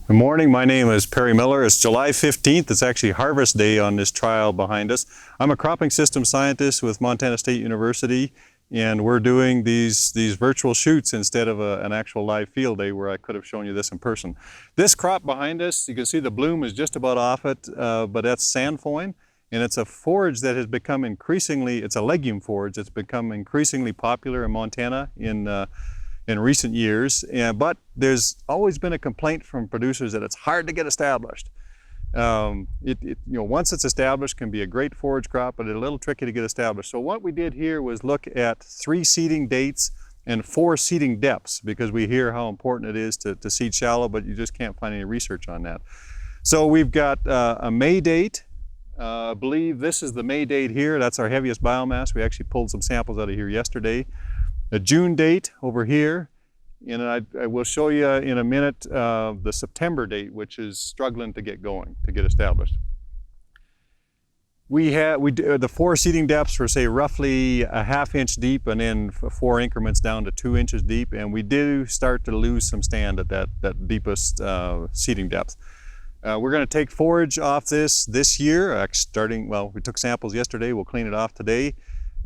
Good morning, my name is Perry Miller. It's July 15th. It's actually harvest day on this trial behind us. I'm a cropping system scientist with Montana State University, and we're doing these virtual shoots instead of an actual live field day where I could have shown you this in person. This crop behind us, you can see the bloom is just about off it, but that's Sainfoin, and it's a forage that has become increasingly, it's a legume forage, it's become increasingly popular in Montana in recent years, but there's always been a complaint from producers that it's hard to get established. Once it's established, can be a great forage crop, but it's a little tricky to get established. So what we did here was look at 3 seeding dates and 4 seeding depths, because we hear how important it is to seed shallow, but you just can't find any research on that. So we've got a May date. I believe this is the May date here. That's our heaviest biomass. We actually pulled some samples out of here yesterday. A June date over here, and I will show you in a minute the September date, which is struggling to get going, to get established. The 4 seeding depths were, say, roughly a ½ inch deep, and then 4 increments down to 2 inches deep, and we do start to lose some stand at that deepest seeding depth. We're going to take forage off this year, we took samples yesterday, we'll clean it off today.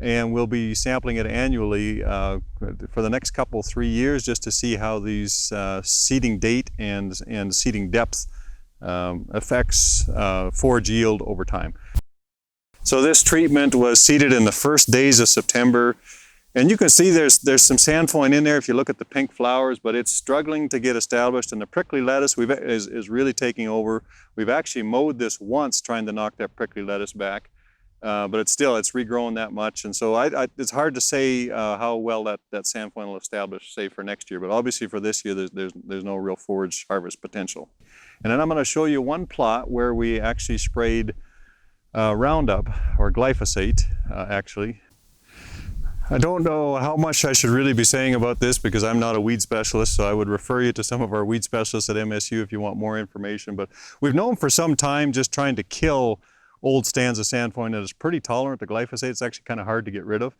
And we'll be sampling it annually for the next 3 years, just to see how these seeding date and seeding depth affects forage yield over time. So this treatment was seeded in the first days of September, and you can see there's some Sainfoin in there if you look at the pink flowers, but it's struggling to get established, and the prickly lettuce is really taking over. We've actually mowed this once trying to knock that prickly lettuce back. But it's regrown that much, and so it's hard to say how well that Sainfoin will establish, say, for next year. But obviously for this year, there's no real forage harvest potential. And then I'm going to show you one plot where we actually sprayed Roundup, or glyphosate, actually. I don't know how much I should really be saying about this because I'm not a weed specialist, so I would refer you to some of our weed specialists at MSU if you want more information. But we've known for some time just trying to kill old stands of Sainfoin that is pretty tolerant to glyphosate. It's actually kind of hard to get rid of.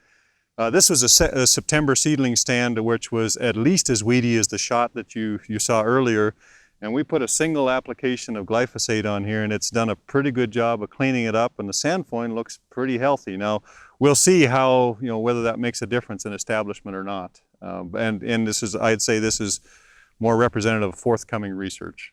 This was a September seedling stand which was at least as weedy as the shot that you saw earlier. And we put a single application of glyphosate on here, and it's done a pretty good job of cleaning it up, and the Sainfoin looks pretty healthy. Now, we'll see how, whether that makes a difference in establishment or not. And I'd say this is more representative of forthcoming research.